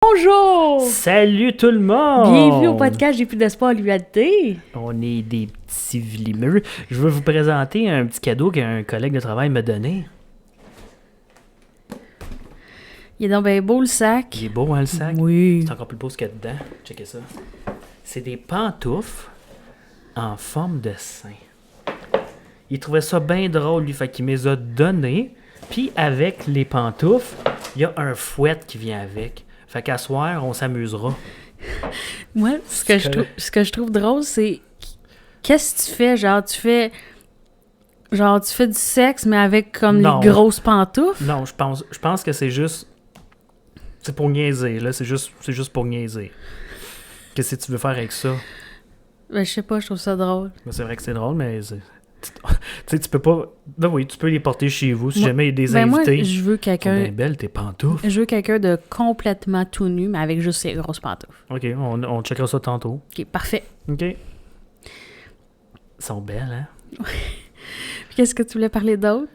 Bonjour! Salut tout le monde! Bienvenue au podcast J'ai plus d'espoir à l'humanité. On est des petits vlimeux. Je veux vous présenter un petit cadeau qu'un collègue de travail m'a donné. Il est donc bien beau le sac. Il est beau, hein, le sac? Oui. C'est encore plus beau ce qu'il y a dedans. Checkez ça. C'est des pantoufles en forme de sein. Il trouvait ça bien drôle, lui, fait qu'il me les a donnés. Puis avec les pantoufles, il y a un fouet qui vient avec. Fait qu'à soir, on s'amusera. Moi, ce que je trouve drôle, c'est qu'est-ce que tu fais? Tu fais du sexe, mais avec comme Non. les grosses pantoufles? Non, je pense que c'est juste... C'est pour niaiser, là. C'est juste pour niaiser. Qu'est-ce que tu veux faire avec ça? Ben, je sais pas, je trouve ça drôle. Ben, c'est vrai que c'est drôle, mais... Tu sais, tu peux pas... Ben oui, tu peux les porter chez vous si jamais il y a des invités. Moi, je veux Elles sont quelqu'un... bien belles, tes pantoufles. Je veux quelqu'un de complètement tout nu, mais avec juste ses grosses pantoufles. OK, on checkera ça tantôt. OK, parfait. OK. Elles sont belles, hein? Puis qu'est-ce que tu voulais parler d'autre?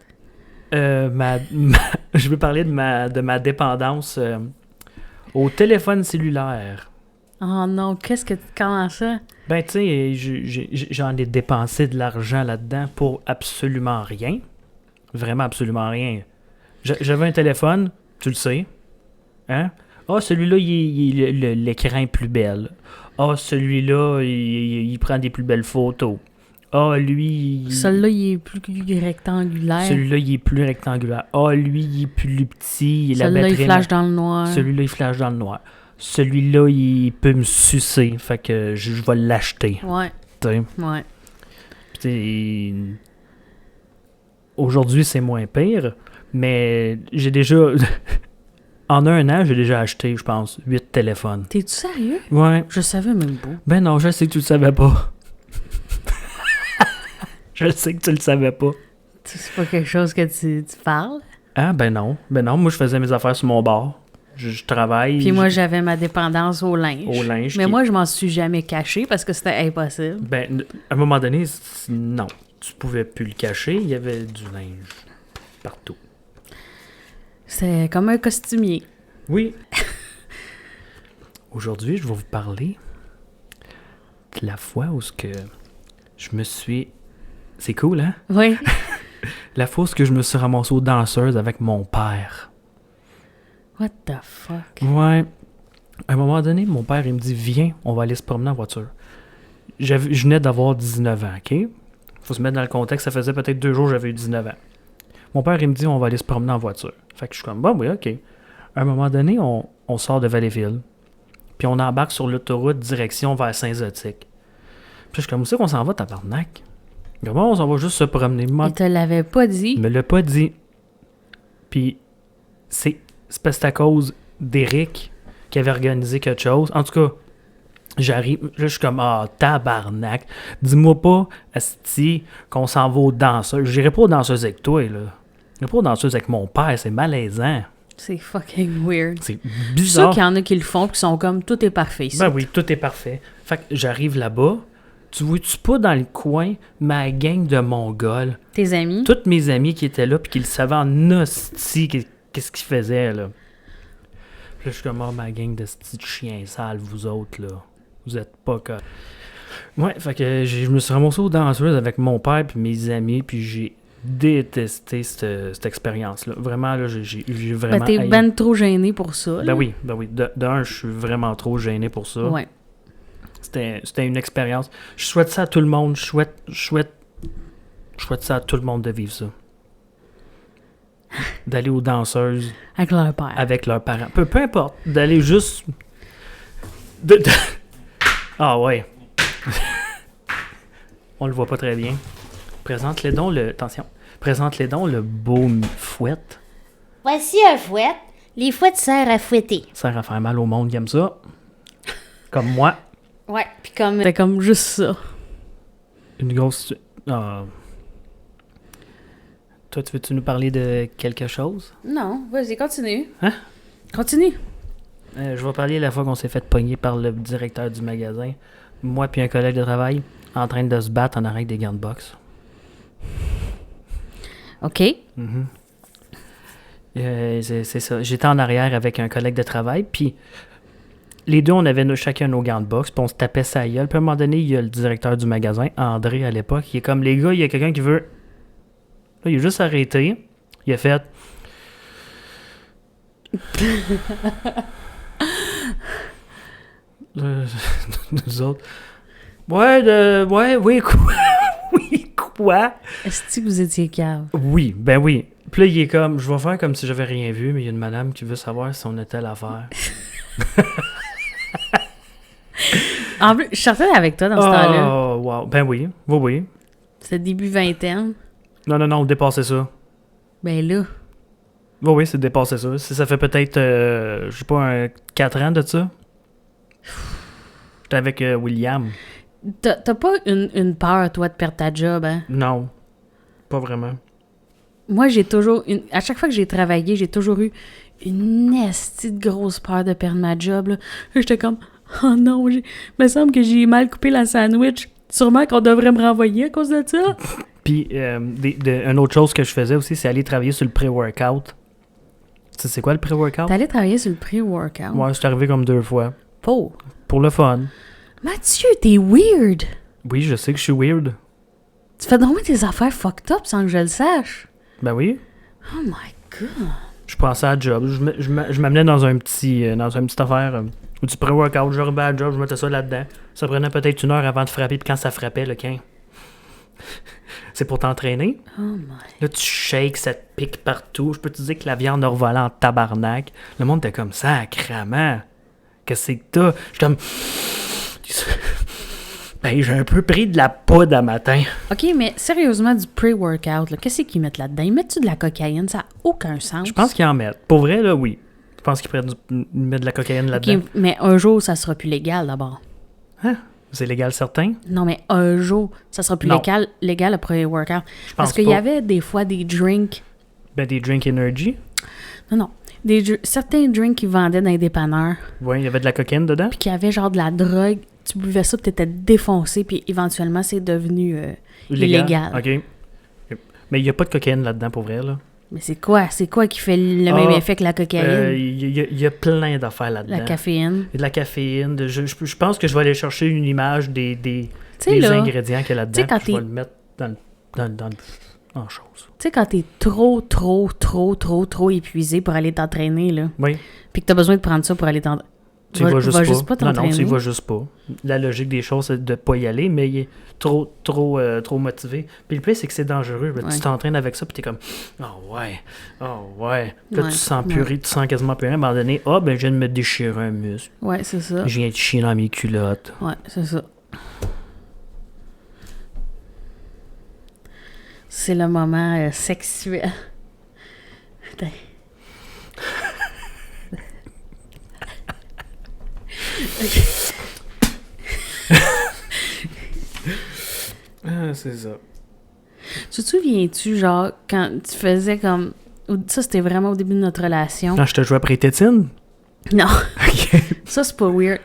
Je veux parler de ma dépendance au téléphone cellulaire. Oh non, comment ça? Ben, tu sais, j'en ai dépensé de l'argent là-dedans pour absolument rien. Vraiment absolument rien. J'avais un téléphone, tu le sais. Hein? Ah, celui-là, l'écran est plus belle. Ah, celui-là, il prend des plus belles photos. Ah, lui... Celui-là, il est plus rectangulaire. Celui-là, il est plus rectangulaire. Ah, lui, il est plus petit. Celui-là, il flash dans le noir. Celui-là, il flash dans le noir. Celui-là, il peut me sucer. Fait que je vais l'acheter. Ouais. T'sais. Ouais. T'sais, aujourd'hui, c'est moins pire. Mais j'ai déjà... En un an, j'ai déjà acheté, je pense, 8 téléphones. T'es-tu sérieux? Ouais. Je savais même pas. Ben non, je sais que tu le savais pas. Je sais que tu le savais pas. C'est pas quelque chose que tu parles? Ah, ben non. Ben non, moi, je faisais mes affaires sur mon bar. Je travaille. Puis moi, j'avais ma dépendance au linge. Au linge. Mais moi, je m'en suis jamais caché parce que c'était impossible. Ben, à un moment donné, non. Tu pouvais plus le cacher. Il y avait du linge partout. C'est comme un costumier. Oui. Aujourd'hui, je vais vous parler de la fois où je me suis... C'est cool, hein? Oui. La fois où je me suis ramassé aux danseuses avec mon père. What the fuck? Ouais. À un moment donné, mon père, il me dit, viens, on va aller se promener en voiture. Je venais d'avoir 19 ans, OK? Faut se mettre dans le contexte, ça faisait peut-être 2 jours que j'avais eu 19 ans. Mon père, il me dit, on va aller se promener en voiture. Fait que je suis comme, bon, oui, OK. À un moment donné, on sort de Valleyfield. Puis on embarque sur l'autoroute direction vers Saint-Zotique. Puis je suis comme, où c'est qu'on s'en va, tabarnak? Comment on s'en va juste se promener? Il te l'avait pas dit? Il me l'a pas dit. Puis c'est parce que c'est à cause d'Éric qui avait organisé quelque chose. En tout cas, j'arrive, là, je suis comme, tabarnak. Dis-moi pas, asti, qu'on s'en va aux danseuses. J'irai pas aux danseuses avec toi, là. J'irai pas aux danseuses avec mon père, c'est malaisant. C'est fucking weird. C'est C'est bizarre. sûr qu'il y en a qui le font, qui sont comme, tout est parfait ici. Ben oui, tout est parfait. Fait que j'arrive là-bas. Tu vois-tu pas dans le coin ma gang de Mongols? Tes amis? Tous mes amis qui étaient là puis qui le savaient en hostie qu'est-ce qu'ils faisaient, là. Puis là, je suis comme, ma gang de petits chiens sales, vous autres, là. Vous êtes pas quoi. Ouais, fait que je me suis ramassé aux danseuses avec mon père puis mes amis, puis j'ai détesté cette expérience-là. Vraiment, là, j'ai vraiment... Ben, t'es ben trop gêné pour ça. Ben oui. D'un, je suis vraiment trop gêné pour ça. Ouais. C'était une expérience. Je souhaite ça à tout le monde. Je souhaite ça à tout le monde de vivre ça. D'aller aux danseuses. Avec leur père. Avec leurs parents. Peu importe. D'aller juste... Ah ouais. On le voit pas très bien. Présente-les donc Attention. Présente-les donc le beau fouet. Voici un fouet. Les fouettes servent à fouetter. Ça sert à faire mal au monde qui aime ça. Comme moi. Ouais, puis comme... C'était comme juste ça. Une grosse... Toi, tu veux-tu nous parler de quelque chose? Non, vas-y, continue. Hein? Continue. Je vais parler de la fois qu'on s'est fait pogner par le directeur du magasin. Moi puis un collègue de travail en train de se battre en arrière des gants de boxe. OK. C'est ça. J'étais en arrière avec un collègue de travail, puis les deux, on avait chacun nos gants de boxe, puis on se tapait sa gueule. Puis à un moment donné, il y a le directeur du magasin, André à l'époque, il est comme, les gars, il y a quelqu'un qui veut... Là, il a juste arrêté. Il a fait... Nous autres... Oui, quoi? Oui, quoi? Est-ce que vous étiez cave? Oui, ben oui. Puis là, il est comme, je vais faire comme si j'avais rien vu, mais il y a une madame qui veut savoir si on était à l'affaire. En plus, je sortais avec toi dans ce temps-là. Oh, wow. Ben oui, oui. C'était début vingtaine. Non, on dépassait ça. Ben là. Oui, c'est dépassé ça. Ça fait peut-être, je sais pas, 4 ans de ça. J'étais avec William. T'as pas une peur, toi, de perdre ta job, hein? Non, pas vraiment. Moi, j'ai toujours... À chaque fois que j'ai travaillé, j'ai toujours eu une estie de grosse peur de perdre ma job, là. J'étais comme... Oh non, il me semble que j'ai mal coupé la sandwich. Sûrement qu'on devrait me renvoyer à cause de ça. Puis, une autre chose que je faisais aussi, c'est aller travailler sur le pré-workout. Tu sais, c'est quoi le pré-workout? T'allais travailler sur le pré-workout? Ouais, c'est arrivé comme 2 fois. Pour le fun. Mathieu, t'es weird! Oui, je sais que je suis weird. Tu fais donc des affaires fucked up sans que je le sache. Ben oui. Oh my God. Je pensais à la job. Je m'amenais dans une petite affaire, du pré-workout. J'arrivais à la job, je mettais ça là-dedans. Ça prenait peut-être 1 heure avant de frapper, puis quand ça frappait, le quin. C'est pour t'entraîner. Oh my. Là, tu shakes, ça te pique partout. Je peux te dire que la viande a revolé en tabarnak. Le monde était comme, sacrament. Qu'est-ce que t'as? Je suis comme... Ben, j'ai un peu pris de la poudre à matin. OK, mais sérieusement, du pré-workout, là, qu'est-ce qu'ils mettent là-dedans? Ils mettent-tu de la cocaïne? Ça n'a aucun sens. Je pense qu'ils en mettent. Pour vrai, là, oui. Je pense qu'ils pourraient mettre de la cocaïne là-dedans. OK, mais un jour, ça sera plus légal, d'abord. Hein? C'est légal certain? Non, mais un jour, ça sera plus Non. légal le pré-workout. Je pense Parce qu'il pas. y avait des fois des drinks... Ben, des drink energy. Non. Certains drinks qu'ils vendaient dans les dépanneurs, Oui, il y avait de la cocaïne dedans. puis qu'il y avait genre de la drogue. Tu buvais ça, puis t'étais défoncé, puis éventuellement, c'est devenu illégal. OK. Mais il n'y a pas de cocaïne là-dedans, pour vrai, là. Mais c'est quoi? C'est quoi qui fait le même effet que la cocaïne? Il y a plein d'affaires là-dedans. La caféine. Il y a de la caféine. Je pense que je vais aller chercher une image des Tu sais, là, ingrédients qu'il y a là-dedans. tu sais, quand Je vais le mettre en chose. Tu sais, quand t'es trop épuisé pour aller t'entraîner, là, Oui. puis que t'as besoin de prendre ça pour aller t'entraîner. Tu y vas juste pas. t'entraîner. Non, tu y vas juste pas. La logique des choses, c'est de ne pas y aller, mais il est trop motivé. Puis le pire, c'est que c'est dangereux. Ouais. Tu t'entraînes avec ça, puis t'es comme, oh ouais. Puis là, Ouais, tu sens purée, tu sens quasiment plus rien. À un moment donné, ben, je viens de me déchirer un muscle. Ouais, c'est ça. Je viens de chier dans mes culottes. Ouais, c'est ça. C'est le moment sexuel. Putain. C'est ça. Tu te souviens-tu, genre, quand tu faisais comme... Ça, c'était vraiment au début de notre relation. Quand je te jouais après tétine? Non. OK. Ça, c'est pas weird.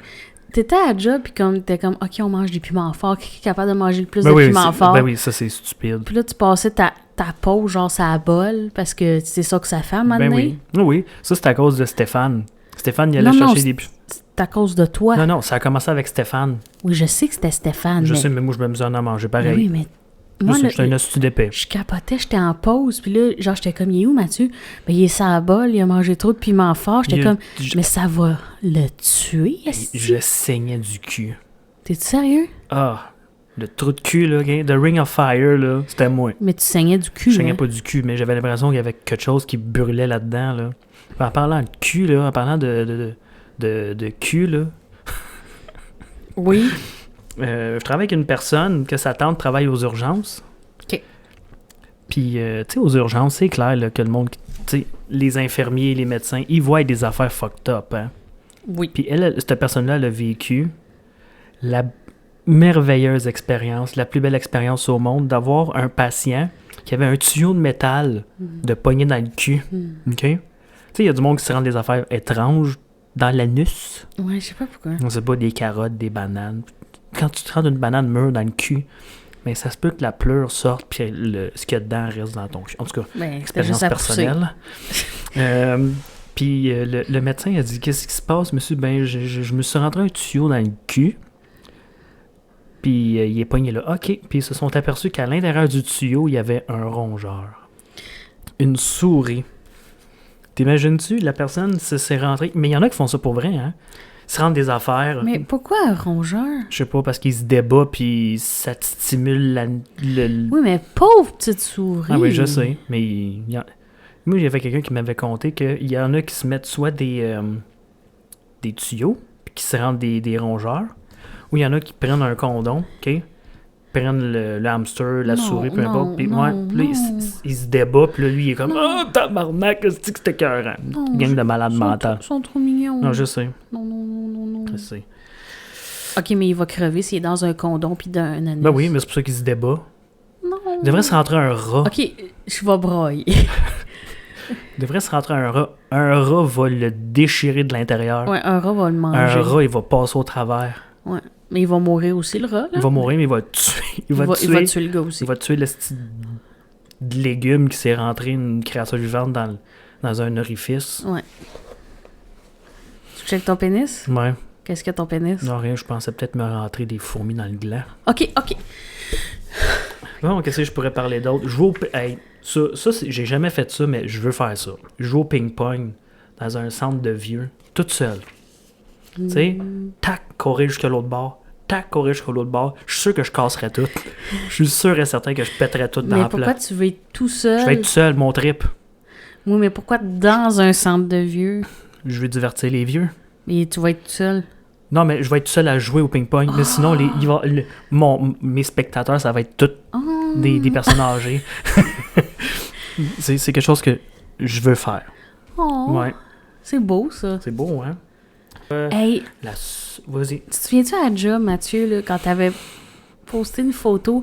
T'étais à la job, puis comme, t'es comme, OK, on mange des piments forts. Qui est capable de manger le plus Ben de oui, piments forts? Ben oui, ça, c'est stupide. Puis là, tu passais ta pause, genre, ça bol, parce que c'est ça que ça fait à un moment Ben donné. oui. Oui. Ça, c'est à cause de Stéphane. Stéphane, il allait Non, chercher des... C'est à cause de toi. Non, ça a commencé avec Stéphane. Oui, je sais que c'était Stéphane. Je mais... sais, mais moi, je me mesure à en manger pareil. Oui, mais... Moi, Je suis un hostie d'épais. je capotais, j'étais en pause, puis là, genre, j'étais comme, il est où, Mathieu? Ben, il est sans bol, il a mangé trop de piment fort. J'étais comme, mais ça va le tuer, esti? Je saignais du cul. T'es-tu sérieux? Ah, le trou de cul, là, The Ring of Fire, là, c'était moi. Mais tu saignais du cul, Je saignais hein? pas du cul, mais j'avais l'impression qu'il y avait quelque chose qui brûlait là-dedans, là. En parlant de cul, là, en parlant de cul, là, Oui. je travaille avec une personne que sa tante travaille aux urgences. OK. Puis, tu sais, aux urgences, c'est clair là, que le monde, tu sais, les infirmiers, les médecins, ils voient des affaires fucked up, hein. Oui. Puis cette personne-là, elle a vécu la merveilleuse expérience, la plus belle expérience au monde d'avoir un patient qui avait un tuyau de métal de pogné dans le cul. OK? Tu sais, il y a du monde qui se rend des affaires étranges dans l'anus. Ouais, je sais pas pourquoi. On sait pas, des carottes, des bananes. Quand tu te rends une banane mûre dans le cul, mais ça se peut que la pleure sorte puis ce qu'il y a dedans reste dans ton cul. En tout cas, Ben, c'était expérience juste à pousser. personnelle. Puis le médecin a dit, qu'est-ce qui se passe, monsieur? Ben, je me suis rentré un tuyau dans le cul. Puis il est pogné là. OK. Puis ils se sont aperçus qu'à l'intérieur du tuyau, il y avait un rongeur. Une souris. T'imagines-tu? La personne s'est rentrée. Mais il y en a qui font ça pour vrai, hein? Ils se rentrent des affaires. Mais pourquoi un rongeur? Je sais pas, parce qu'ils se débattent, puis ça te stimule Oui, mais pauvre petite souris! Ah oui, je sais. Mais moi, il y avait quelqu'un qui m'avait conté qu'il y en a qui se mettent soit des tuyaux, puis qui se rendent des rongeurs, ou il y en a qui prennent un condom, OK? Prennent le hamster, la souris, peu importe, puis là, il se débat, puis là, lui, il est comme « Oh, tabarnak, c'est que c'était écœurant! » Gang de malades mentales. Ils sont trop mignons. Non, je sais. Non. Je sais. OK, mais il va crever s'il est dans un condom puis d'un anus. Ben oui, mais c'est pour ça qu'il se débat. Non. Il devrait se rentrer un rat. OK, je vais broyer. Il devrait se rentrer un rat. Un rat va le déchirer de l'intérieur. Ouais, un rat va le manger. Un rat, il va passer au travers. Ouais. Mais il va mourir aussi, le rat, là. Il va mourir, mais il va tuer. Il va tuer le gars aussi. Il va tuer le style de légume qui s'est rentré, une créature vivante, dans un orifice. Ouais. Tu checkes ton pénis? Ouais. Qu'est-ce que ton pénis? Non, rien, je pensais peut-être me rentrer des fourmis dans le gland. OK. Bon, qu'est-ce que je pourrais parler d'autre? J'ai jamais fait ça, mais je veux faire ça. Jouer au ping-pong dans un centre de vieux, toute seule. Tu sais, tac, courir jusqu'à l'autre bord, tac, courir jusqu'à l'autre bord. Je suis sûr que je casserais tout. Je suis sûr et certain que je pèterais tout dans Mais la pourquoi place. tu veux être tout seul? Je vais être tout seul, mon trip. Oui, mais pourquoi dans un centre de vieux? Je veux divertir les vieux. Et tu vas être tout seul? Non, mais je vais être tout seul à jouer au ping-pong. Mais sinon, mes spectateurs, ça va être tous des personnes âgées. c'est quelque chose que je veux faire. Oh, Ouais. c'est beau, ça. C'est beau, hein? Hey, Vas-y. tu te souviens-tu à la job, Mathieu, là, quand t'avais posté une photo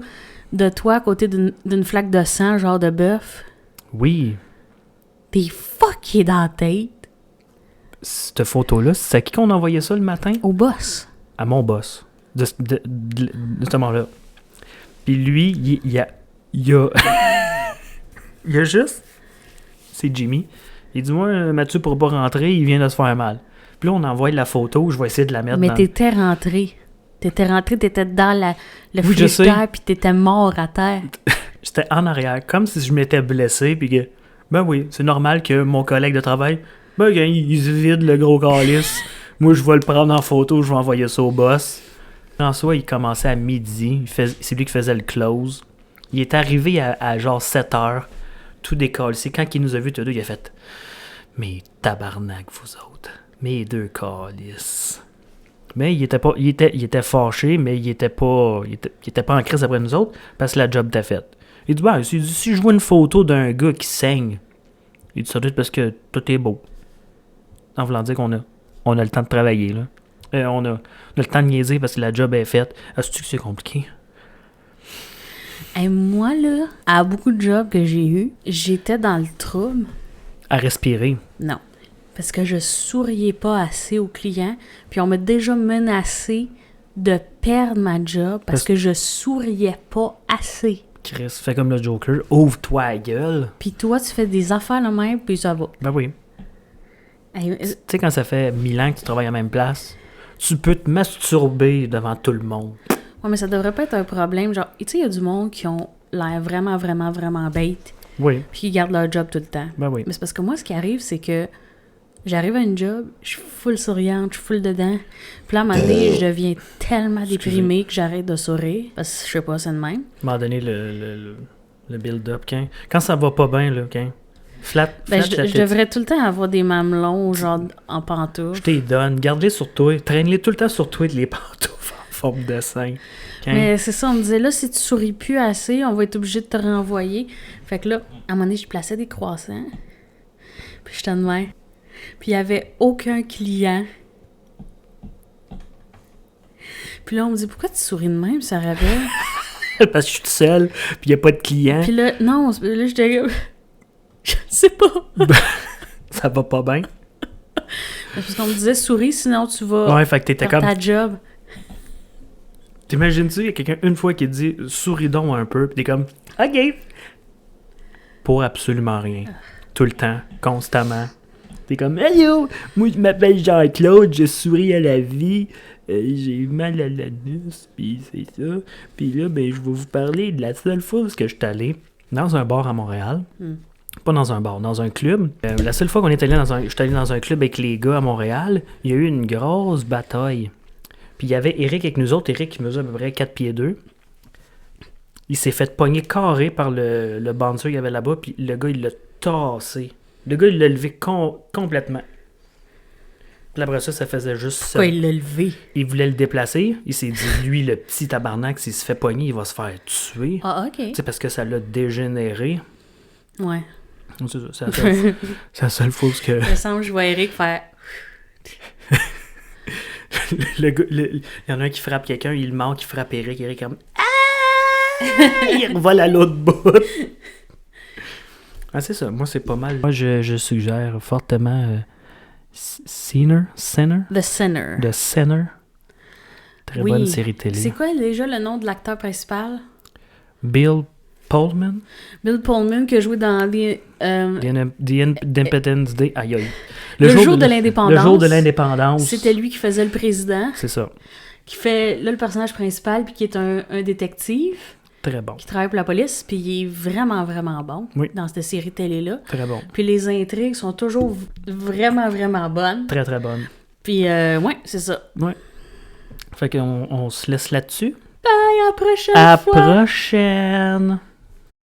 de toi à côté d'une flaque de sang, genre de bœuf? Oui. T'es fucké dans la tête. Cette photo-là, c'est à qui qu'on a envoyé ça le matin? Au boss. À mon boss. De ce moment-là. Puis lui, il y a il y a juste... C'est Jimmy. Il dit, moi, Mathieu pourra pas rentrer, il vient de se faire mal. Puis là, on envoie la photo, je vais essayer de la mettre Mais dans... t'étais rentré. T'étais dans le Oui, je sais. frigidaire, puis t'étais mort à terre. J'étais en arrière, comme si je m'étais blessé, puis que... Ben oui, c'est normal que mon collègue de travail... Ben, quand il se vide le gros calice. Moi, je vais le prendre en photo, je vais envoyer ça au boss. François, il commençait à midi. C'est lui qui faisait le close. Il est arrivé à genre 7 heures, tout décalissé. Quand il nous a vus tous deux, il a fait « Mais tabarnak, vous autres. Mes deux calices. » Mais il était fâché, mais il était pas en crise après nous autres, parce que la job était faite. Il dit « Ben, si je vois une photo d'un gars qui saigne, il dit ça doit être parce que tout est beau. » En voulant dire qu'on a le temps de travailler, là. On a le temps de niaiser parce que la job est faite. Est-ce que c'est compliqué? Et moi, là, à beaucoup de jobs que j'ai eu, j'étais dans le trouble. À respirer. Non. Parce que je souriais pas assez aux clients. Puis on m'a déjà menacé de perdre ma job parce que je souriais pas assez. Chris, fais comme le Joker. Ouvre-toi la gueule. Puis toi, tu fais des affaires le même, puis ça va. Ben oui. Hey, Tu sais, quand ça fait 1000 ans que tu travailles à la même place, tu peux te masturber devant tout le monde. ouais, mais ça devrait pas être un problème. Genre, tu sais, il y a du monde qui ont l'air vraiment, vraiment, vraiment bête, Oui. puis qui gardent leur job tout le temps. Ben oui. Mais c'est parce que moi, ce qui arrive, c'est que j'arrive à une job, je suis full souriante, je suis full dedans. Puis là, à un moment donné, je deviens tellement déprimée que j'arrête de sourire. Parce que je sais pas, c'est de même. À un moment donné, le build-up, quand ça va pas bien, là, flat Ben, la je tête. devrais tout le temps avoir des mamelons, genre en pantoufles. Je t'ai donne. Garde-les sur toi. Traîne-les tout le temps sur toi, les pantoufles en forme de sein. Mais c'est ça, on me disait, là, si tu souris plus assez, on va être obligé de te renvoyer. Fait que là, à un moment donné, je plaçais des croissants. Puis j'étais de même. Puis il n'y avait aucun client. Puis là, on me dit, pourquoi tu souris de même, ça rappelle? Parce que je suis tout seul, puis il n'y a pas de clients. Puis là, non, là, j'étais comme... Je sais pas. Ça va pas bien. Parce qu'on me disait, souris, sinon tu vas Ouais, fait que t'étais faire comme... ta job. T'imagines-tu, il y a quelqu'un une fois qui dit « Souris donc un peu », puis t'es comme « OK ». Pour absolument rien. Tout le temps, constamment. T'es comme, hello, moi je m'appelle Jean-Claude, je souris à la vie, j'ai mal à l'anus, pis c'est ça. Pis là, ben, je vais vous parler de la seule fois où je suis allé dans un bar à Montréal. Pas dans un bar, dans un club. La seule fois qu'on est allé je suis allé dans un club avec les gars à Montréal, il y a eu une grosse bataille. Puis il y avait Eric avec nous autres, Eric qui mesure à peu près 4 pieds 2. Il s'est fait pogner carré par le bouncer qu'il y avait là-bas, puis le gars, il l'a tassé. Le gars, il l'a levé complètement. Puis après ça faisait juste ça. Pourquoi il l'a levé? Il voulait le déplacer. Il s'est dit, lui, le petit tabarnak, s'il se fait pogner, il va se faire tuer. Ah, OK. C'est parce que ça l'a dégénéré. Ouais. C'est ça. C'est la seule fois que... Il me semble que je vois Eric faire... Il y en a un qui frappe quelqu'un, il manque, il frappe Eric. Eric comme... Ah! Il revole à l'autre bout. Ah, c'est ça. Moi, c'est pas mal. Moi, je suggère fortement Sinner. The Sinner. The Sinner. Très bonne série télé. C'est quoi déjà le nom de l'acteur principal? Bill Pullman. Bill Pullman qui a joué dans The Independence Day. Aïe, aïe. Le jour de l'indépendance. Le jour de l'indépendance. C'était lui qui faisait le président. C'est ça. Qui fait là le personnage principal puis qui est un détective. Très bon. Qui travaille pour la police, puis il est vraiment, vraiment bon dans cette série télé-là. Très bon. Puis les intrigues sont toujours vraiment, vraiment bonnes. Très, très bonnes. Puis, ouais, c'est ça. Ouais. Fait qu'on se laisse là-dessus. Bye, à la prochaine fois! À la fois! prochaine!